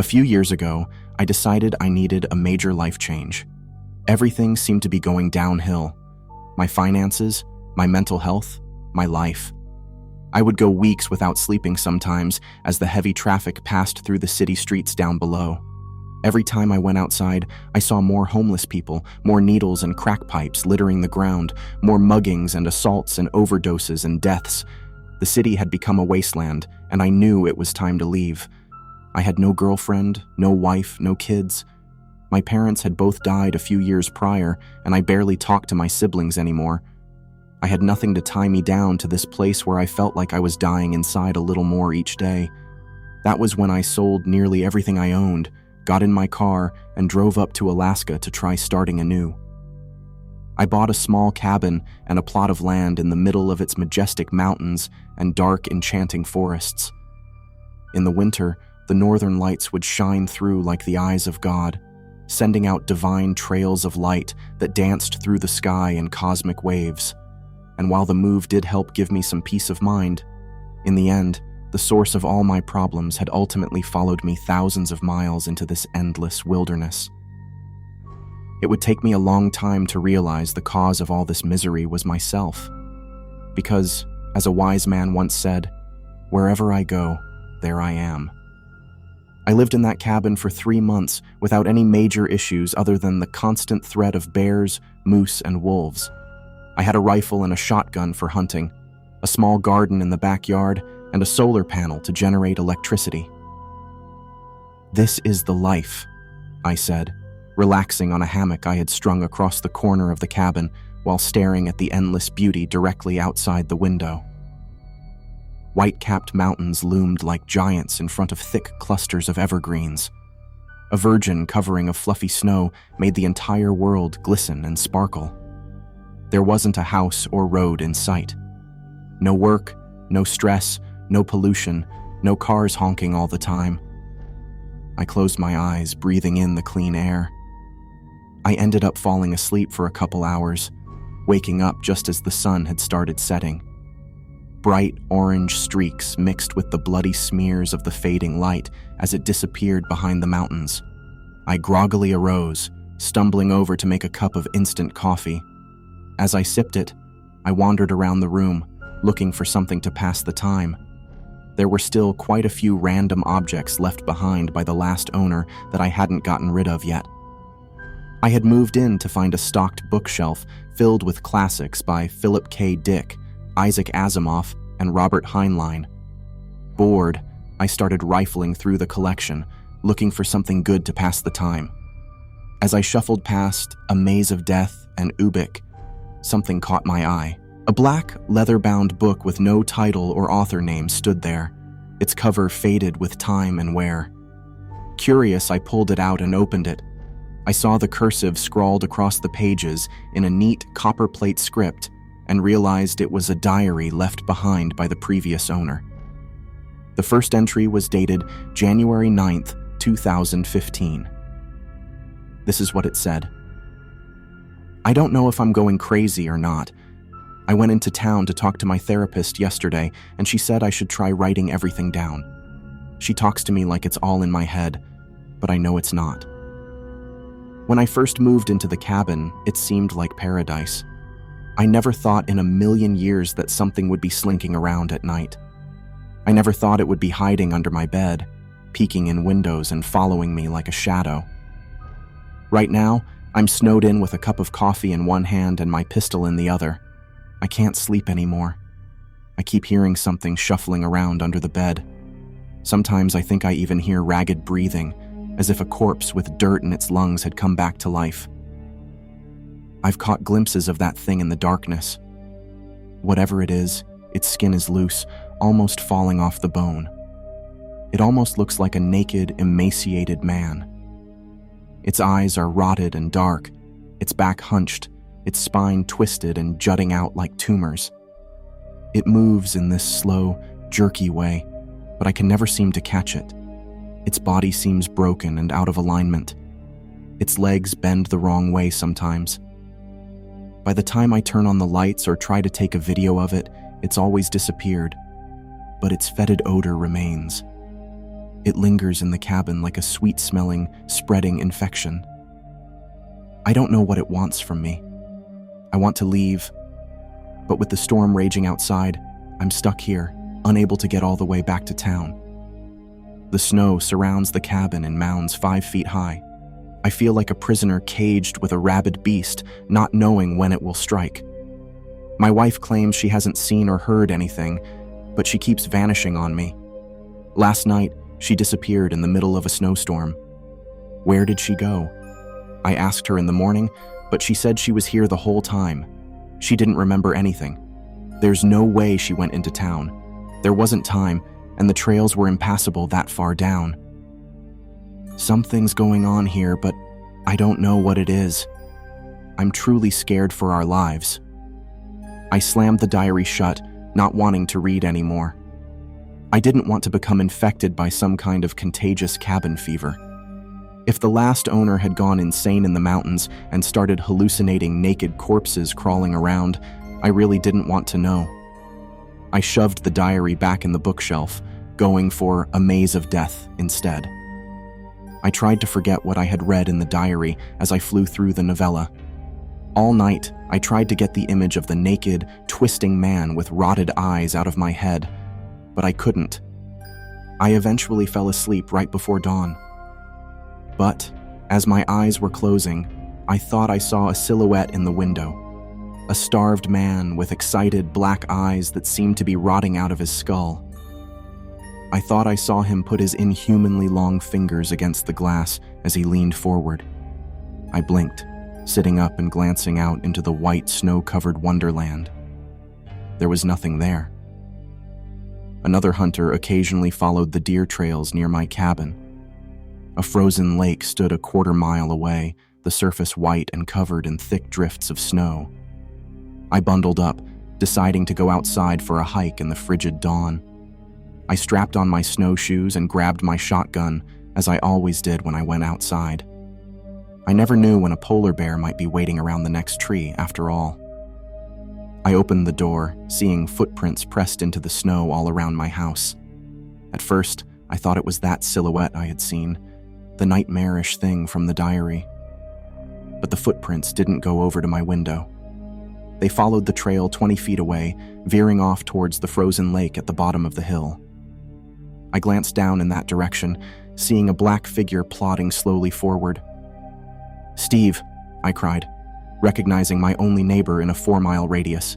A few years ago, I decided I needed a major life change. Everything seemed to be going downhill. My finances, my mental health, my life. I would go weeks without sleeping sometimes as the heavy traffic passed through the city streets down below. Every time I went outside, I saw more homeless people, more needles and crack pipes littering the ground, more muggings and assaults and overdoses and deaths. The city had become a wasteland, and I knew it was time to leave. I had no girlfriend, no wife, no kids. My parents had both died a few years prior, and I barely talked to my siblings anymore. I had nothing to tie me down to this place where I felt like I was dying inside a little more each day. That was when I sold nearly everything I owned, got in my car, and drove up to Alaska to try starting anew. I bought a small cabin and a plot of land in the middle of its majestic mountains and dark, enchanting forests. In the winter, the northern lights would shine through like the eyes of God, sending out divine trails of light that danced through the sky in cosmic waves. And while the move did help give me some peace of mind, in the end, the source of all my problems had ultimately followed me thousands of miles into this endless wilderness. It would take me a long time to realize the cause of all this misery was myself. Because, as a wise man once said, "Wherever I go, there I am." I lived in that cabin for 3 months without any major issues other than the constant threat of bears, moose, and wolves. I had a rifle and a shotgun for hunting, a small garden in the backyard, and a solar panel to generate electricity. "This is the life," I said, relaxing on a hammock I had strung across the corner of the cabin while staring at the endless beauty directly outside the window. White-capped mountains loomed like giants in front of thick clusters of evergreens. A virgin covering of fluffy snow made the entire world glisten and sparkle. There wasn't a house or road in sight. No work, no stress, no pollution, no cars honking all the time. I closed my eyes, breathing in the clean air. I ended up falling asleep for a couple hours, waking up just as the sun had started setting. Bright orange streaks mixed with the bloody smears of the fading light as it disappeared behind the mountains. I groggily arose, stumbling over to make a cup of instant coffee. As I sipped it, I wandered around the room, looking for something to pass the time. There were still quite a few random objects left behind by the last owner that I hadn't gotten rid of yet. I had moved in to find a stocked bookshelf filled with classics by Philip K. Dick, Isaac Asimov, and Robert Heinlein. Bored, I started rifling through the collection, looking for something good to pass the time. As I shuffled past A Maze of Death and Ubik, something caught my eye. A black, leather-bound book with no title or author name stood there, its cover faded with time and wear. Curious, I pulled it out and opened it. I saw the cursive scrawled across the pages in a neat copperplate script and realized it was a diary left behind by the previous owner. The first entry was dated January 9th, 2015. This is what it said. "I don't know if I'm going crazy or not. I went into town to talk to my therapist yesterday, and she said I should try writing everything down. She talks to me like it's all in my head, but I know it's not. When I first moved into the cabin, it seemed like paradise. I never thought in a million years that something would be slinking around at night. I never thought it would be hiding under my bed, peeking in windows and following me like a shadow. Right now, I'm snowed in with a cup of coffee in one hand and my pistol in the other. I can't sleep anymore. I keep hearing something shuffling around under the bed. Sometimes I think I even hear ragged breathing, as if a corpse with dirt in its lungs had come back to life. I've caught glimpses of that thing in the darkness. Whatever it is, its skin is loose, almost falling off the bone. It almost looks like a naked, emaciated man. Its eyes are rotted and dark, its back hunched, its spine twisted and jutting out like tumors. It moves in this slow, jerky way, but I can never seem to catch it. Its body seems broken and out of alignment. Its legs bend the wrong way sometimes. By the time I turn on the lights or try to take a video of it, it's always disappeared, but its fetid odor remains. It lingers in the cabin like a sweet-smelling, spreading infection. I don't know what it wants from me. I want to leave, but with the storm raging outside, I'm stuck here, unable to get all the way back to town. The snow surrounds the cabin in mounds 5 feet high. I feel like a prisoner caged with a rabid beast, not knowing when it will strike. My wife claims she hasn't seen or heard anything, but she keeps vanishing on me. Last night, she disappeared in the middle of a snowstorm. Where did she go? I asked her in the morning, but she said she was here the whole time. She didn't remember anything. There's no way she went into town. There wasn't time, and the trails were impassable that far down. Something's going on here, but I don't know what it is. I'm truly scared for our lives. I slammed the diary shut, not wanting to read anymore. I didn't want to become infected by some kind of contagious cabin fever. If the last owner had gone insane in the mountains and started hallucinating naked corpses crawling around, I really didn't want to know. I shoved the diary back in the bookshelf, going for A Maze of Death instead. I tried to forget what I had read in the diary as I flew through the novella. All night, I tried to get the image of the naked, twisting man with rotted eyes out of my head, but I couldn't. I eventually fell asleep right before dawn. But, as my eyes were closing, I thought I saw a silhouette in the window. A starved man with excited black eyes that seemed to be rotting out of his skull. I thought I saw him put his inhumanly long fingers against the glass as he leaned forward. I blinked, sitting up and glancing out into the white, snow-covered wonderland. There was nothing there. Another hunter occasionally followed the deer trails near my cabin. A frozen lake stood a quarter-mile away, the surface white and covered in thick drifts of snow. I bundled up, deciding to go outside for a hike in the frigid dawn. I strapped on my snowshoes and grabbed my shotgun, as I always did when I went outside. I never knew when a polar bear might be waiting around the next tree, after all. I opened the door, seeing footprints pressed into the snow all around my house. At first, I thought it was that silhouette I had seen, the nightmarish thing from the diary. But the footprints didn't go over to my window. They followed the trail 20 feet away, veering off towards the frozen lake at the bottom of the hill. I glanced down in that direction, seeing a black figure plodding slowly forward. "Steve," I cried, recognizing my only neighbor in a 4-mile radius.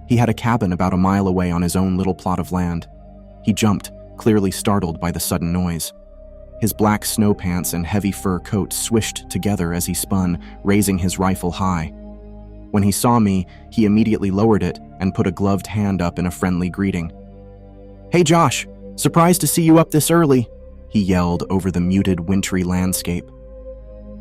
He had a cabin about a mile away on his own little plot of land. He jumped, clearly startled by the sudden noise. His black snow pants and heavy fur coat swished together as he spun, raising his rifle high. When he saw me, he immediately lowered it and put a gloved hand up in a friendly greeting. "Hey Josh, surprised to see you up this early," he yelled over the muted, wintry landscape.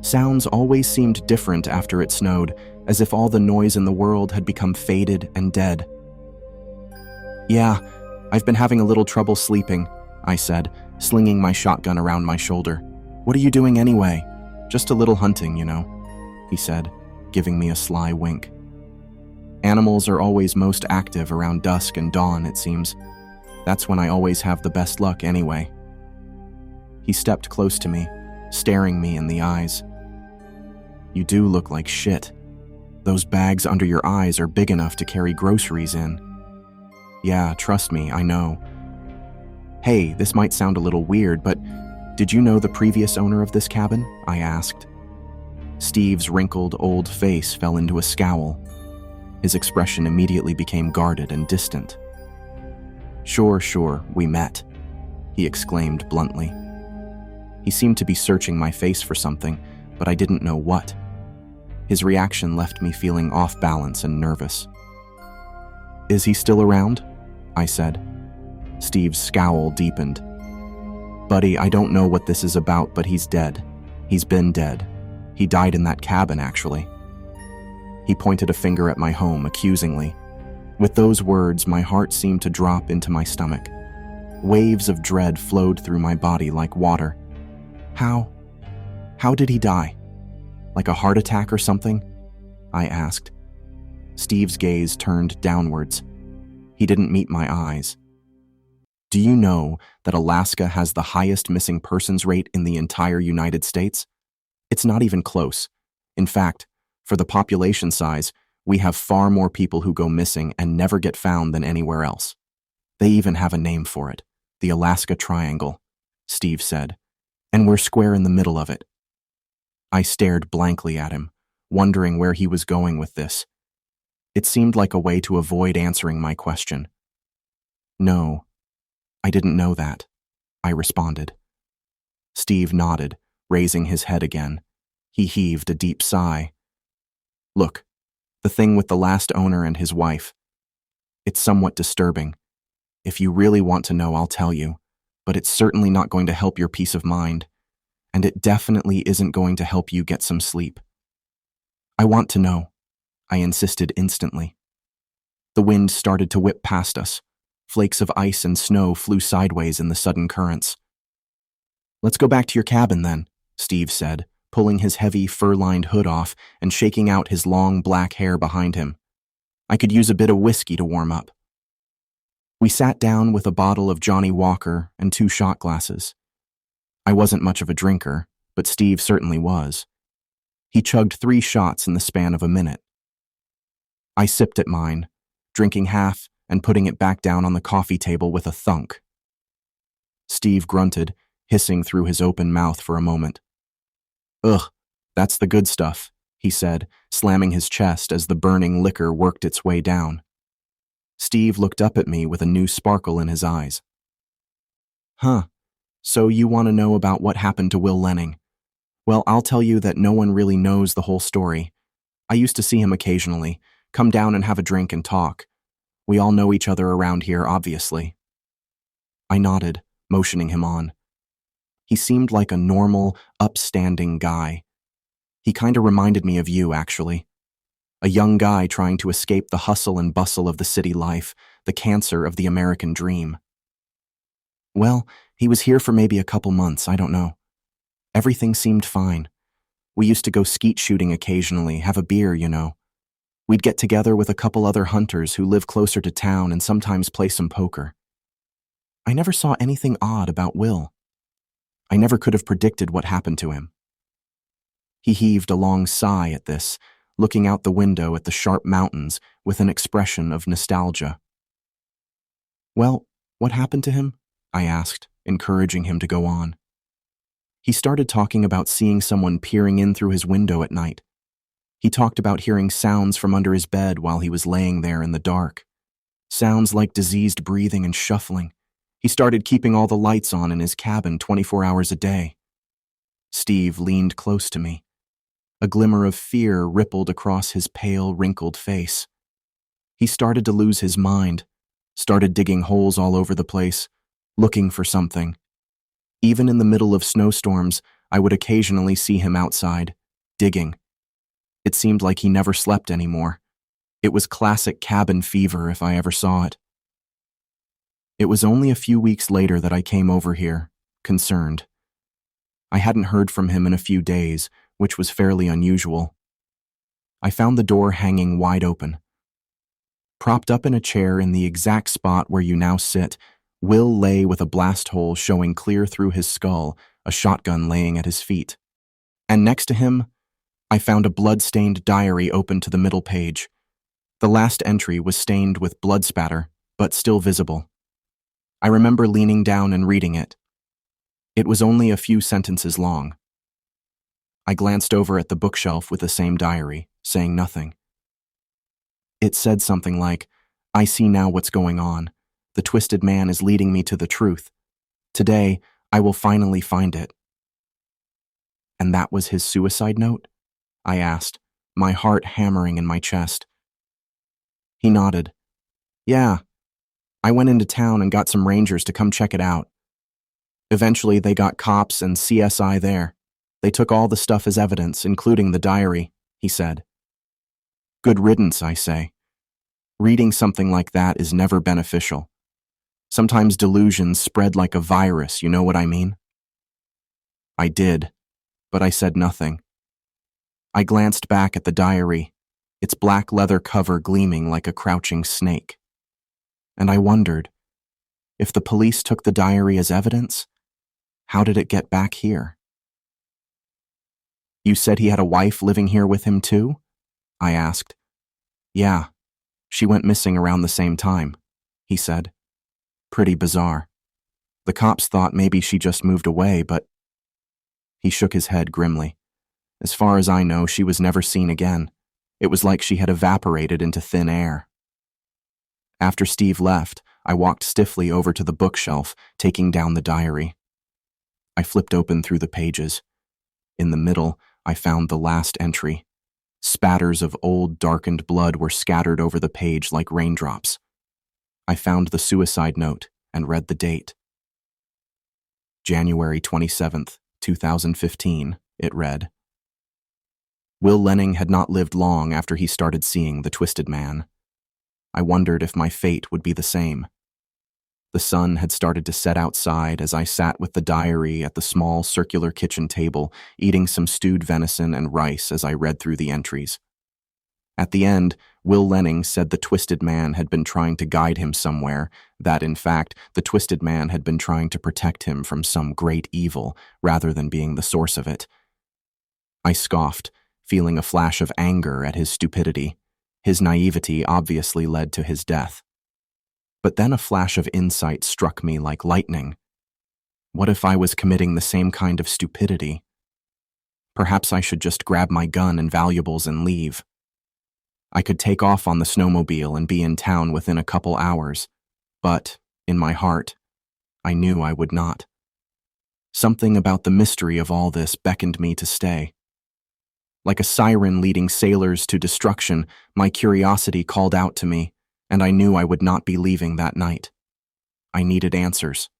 Sounds always seemed different after it snowed, as if all the noise in the world had become faded and dead. "Yeah, I've been having a little trouble sleeping," I said, slinging my shotgun around my shoulder. "What are you doing anyway?" "Just a little hunting, you know," he said, giving me a sly wink. Animals are always most active around dusk and dawn, it seems. That's when I always have the best luck anyway. He stepped close to me, staring me in the eyes. "You do look like shit. Those bags under your eyes are big enough to carry groceries in." "Yeah, trust me, I know." "Hey, this might sound a little weird, but did you know the previous owner of this cabin?" I asked. Steve's wrinkled, old face fell into a scowl. His expression immediately became guarded and distant. Sure, we met," he exclaimed bluntly. He seemed to be searching my face for something, but I didn't know what. His reaction left me feeling off balance and nervous. "Is he still around?" I said. Steve's scowl deepened. "Buddy, I don't know what this is about, but he's dead. He's been dead. He died in that cabin, actually." He pointed a finger at my home accusingly. With those words, my heart seemed to drop into my stomach. Waves of dread flowed through my body like water. How did he die? Like a heart attack or something?" I asked. Steve's gaze turned downwards. He didn't meet my eyes. Do you know that Alaska has the highest missing persons rate in the entire United States? It's not even close. In fact, for the population size, we have far more people who go missing and never get found than anywhere else. They even have a name for it, the Alaska Triangle, Steve said, and we're square in the middle of it. I stared blankly at him, wondering where he was going with this. It seemed like a way to avoid answering my question. No, I didn't know that, I responded. Steve nodded, raising his head again. He heaved a deep sigh. Look, the thing with the last owner and his wife. It's somewhat disturbing. If you really want to know, I'll tell you, but it's certainly not going to help your peace of mind, and it definitely isn't going to help you get some sleep. I want to know, I insisted instantly. The wind started to whip past us. Flakes of ice and snow flew sideways in the sudden currents. Let's go back to your cabin then, Steve said, pulling his heavy fur-lined hood off and shaking out his long black hair behind him. I could use a bit of whiskey to warm up. We sat down with a bottle of Johnny Walker and 2 shot glasses. I wasn't much of a drinker, but Steve certainly was. He chugged 3 shots in the span of a minute. I sipped at mine, drinking half and putting it back down on the coffee table with a thunk. Steve grunted, hissing through his open mouth for a moment. Ugh, that's the good stuff, he said, slamming his chest as the burning liquor worked its way down. Steve looked up at me with a new sparkle in his eyes. Huh, so you want to know about what happened to Will Lenning? Well, I'll tell you that no one really knows the whole story. I used to see him occasionally, come down and have a drink and talk. We all know each other around here, obviously. I nodded, motioning him on. He seemed like a normal, upstanding guy. He kinda reminded me of you, actually. A young guy trying to escape the hustle and bustle of the city life, the cancer of the American dream. Well, he was here for maybe a couple months, I don't know. Everything seemed fine. We used to go skeet shooting occasionally, have a beer, you know. We'd get together with a couple other hunters who live closer to town and sometimes play some poker. I never saw anything odd about Will. I never could have predicted what happened to him. He heaved a long sigh at this, looking out the window at the sharp mountains with an expression of nostalgia. Well, what happened to him? I asked, encouraging him to go on. He started talking about seeing someone peering in through his window at night. He talked about hearing sounds from under his bed while he was laying there in the dark. Sounds like diseased breathing and shuffling. He started keeping all the lights on in his cabin 24 hours a day. Steve leaned close to me. A glimmer of fear rippled across his pale, wrinkled face. He started to lose his mind, started digging holes all over the place, looking for something. Even in the middle of snowstorms, I would occasionally see him outside, digging. It seemed like he never slept anymore. It was classic cabin fever if I ever saw it. It was only a few weeks later that I came over here, concerned. I hadn't heard from him in a few days, which was fairly unusual. I found the door hanging wide open. Propped up in a chair in the exact spot where you now sit, Will lay with a blast hole showing clear through his skull, a shotgun laying at his feet. And next to him, I found a blood-stained diary open to the middle page. The last entry was stained with blood spatter, but still visible. I remember leaning down and reading it. It was only a few sentences long. I glanced over at the bookshelf with the same diary, saying nothing. It said something like, I see now what's going on. The twisted man is leading me to the truth. Today, I will finally find it. And that was his suicide note? I asked, my heart hammering in my chest. He nodded. Yeah, I went into town and got some rangers to come check it out. Eventually, they got cops and CSI there. They took all the stuff as evidence, including the diary, he said. Good riddance, I say. Reading something like that is never beneficial. Sometimes delusions spread like a virus, you know what I mean? I did, but I said nothing. I glanced back at the diary, its black leather cover gleaming like a crouching snake. And I wondered, If the police took the diary as evidence, how did it get back here? You said he had a wife living here with him too? I asked. Yeah, she went missing around the same time, he said. Pretty bizarre. The cops thought maybe she just moved away, but... He shook his head grimly. As far as I know, she was never seen again. It was like she had evaporated into thin air. After Steve left, I walked stiffly over to the bookshelf, taking down the diary. I flipped open through the pages. In the middle, I found the last entry. Spatters of old, darkened blood were scattered over the page like raindrops. I found the suicide note and read the date. January 27th, 2015, it read. Will Lenning had not lived long after he started seeing the Twisted Man. I wondered if my fate would be the same. The sun had started to set outside as I sat with the diary at the small circular kitchen table, eating some stewed venison and rice as I read through the entries. At the end, Will Lenning said the Twisted Man had been trying to guide him somewhere, that, in fact, the Twisted Man had been trying to protect him from some great evil rather than being the source of it. I scoffed, feeling a flash of anger at his stupidity. His naivety obviously led to his death. But then a flash of insight struck me like lightning. What if I was committing the same kind of stupidity? Perhaps I should just grab my gun and valuables and leave. I could take off on the snowmobile and be in town within a couple hours, but, in my heart, I knew I would not. Something about the mystery of all this beckoned me to stay. Like a siren leading sailors to destruction, my curiosity called out to me, and I knew I would not be leaving that night. I needed answers.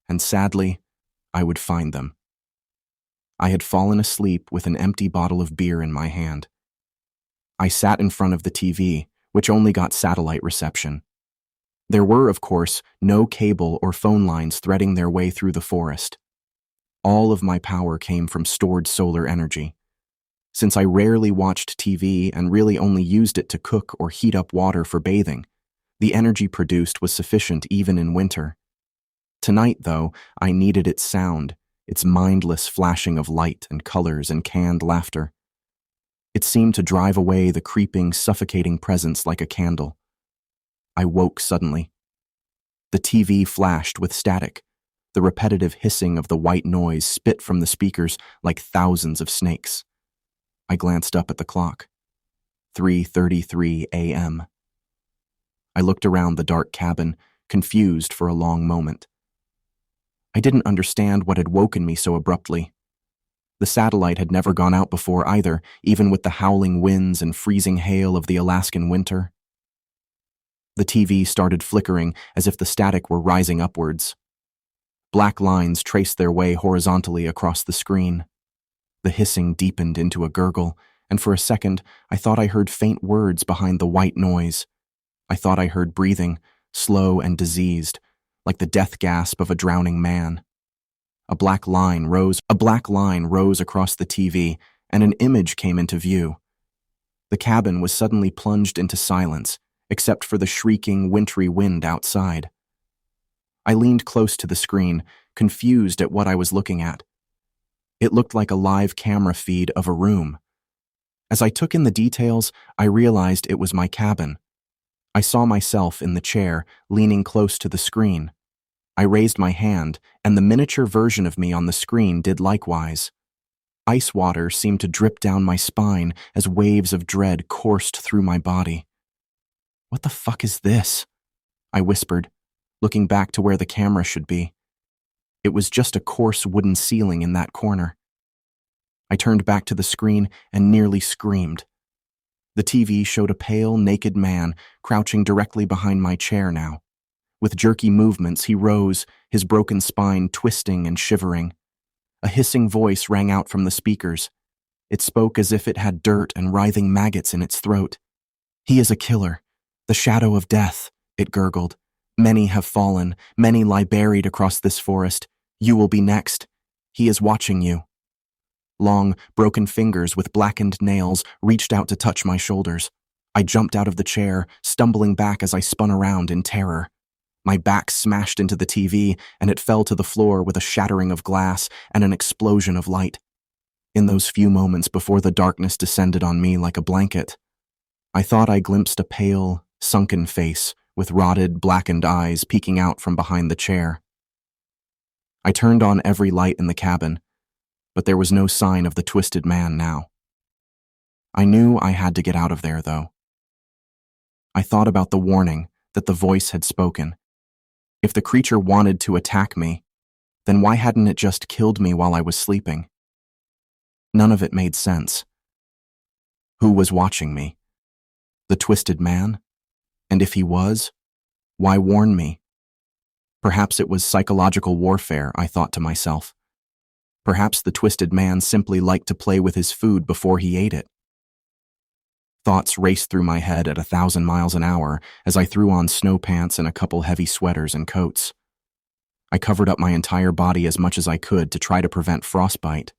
And sadly, I would find them. I had fallen asleep with an empty bottle of beer in my hand. I sat in front of the TV, which only got satellite reception. There were, of course, no cable or phone lines threading their way through the forest. All of my power came from stored solar energy. Since I rarely watched TV and really only used it to cook or heat up water for bathing, the energy produced was sufficient even in winter. Tonight, though, I needed its sound, its mindless flashing of light and colors and canned laughter. It seemed to drive away the creeping, suffocating presence like a candle. I woke suddenly. The TV flashed with static. The repetitive hissing of the white noise spit from the speakers like thousands of snakes. I glanced up at the clock. 3:33 a.m. I looked around the dark cabin, confused for a long moment. I didn't understand what had woken me so abruptly. The satellite had never gone out before either, even with the howling winds and freezing hail of the Alaskan winter. The TV started flickering as if the static were rising upwards. Black lines traced their way horizontally across the screen. The hissing deepened into a gurgle, and for a second I thought I heard faint words behind the white noise. I thought I heard breathing, slow and diseased, like the death gasp of a drowning man. A black line rose across the TV, and an image came into view. The cabin was suddenly plunged into silence, except for the shrieking, wintry wind outside. I leaned close to the screen, confused at what I was looking at. It looked like a live camera feed of a room. As I took in the details, I realized it was my cabin. I saw myself in the chair, leaning close to the screen. I raised my hand, and the miniature version of me on the screen did likewise. Ice water seemed to drip down my spine as waves of dread coursed through my body. "What the fuck is this?" I whispered, looking back to where the camera should be. It was just a coarse wooden ceiling in that corner. I turned back to the screen and nearly screamed. The TV showed a pale, naked man crouching directly behind my chair now. With jerky movements, he rose, his broken spine twisting and shivering. A hissing voice rang out from the speakers. It spoke as if it had dirt and writhing maggots in its throat. "He is a killer, the shadow of death," it gurgled. "Many have fallen, many lie buried across this forest. You will be next. He is watching you." Long, broken fingers with blackened nails reached out to touch my shoulders. I jumped out of the chair, stumbling back as I spun around in terror. My back smashed into the TV, and it fell to the floor with a shattering of glass and an explosion of light. In those few moments before the darkness descended on me like a blanket, I thought I glimpsed a pale, sunken face with rotted, blackened eyes peeking out from behind the chair. I turned on every light in the cabin, but there was no sign of the twisted man now. I knew I had to get out of there, though. I thought about the warning that the voice had spoken. If the creature wanted to attack me, then why hadn't it just killed me while I was sleeping? None of it made sense. Who was watching me? The twisted man? And if he was, why warn me? Perhaps it was psychological warfare, I thought to myself. Perhaps the twisted man simply liked to play with his food before he ate it. Thoughts raced through my head at 1,000 miles an hour as I threw on snow pants and a couple heavy sweaters and coats. I covered up my entire body as much as I could to try to prevent frostbite.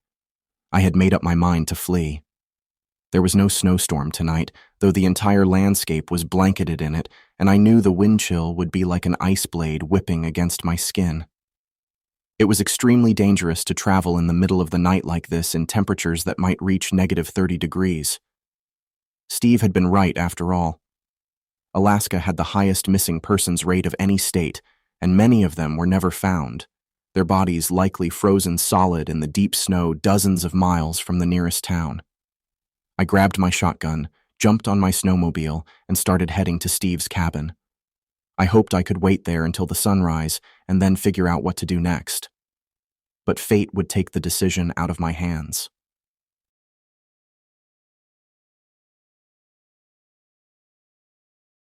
I had made up my mind to flee. There was no snowstorm tonight, though the entire landscape was blanketed in it, and I knew the wind chill would be like an ice blade whipping against my skin. It was extremely dangerous to travel in the middle of the night like this in temperatures that might reach -30 degrees. Steve had been right after all. Alaska had the highest missing persons rate of any state, and many of them were never found, their bodies likely frozen solid in the deep snow dozens of miles from the nearest town. I grabbed my shotgun, jumped on my snowmobile, and started heading to Steve's cabin. I hoped I could wait there until the sunrise and then figure out what to do next. But fate would take the decision out of my hands.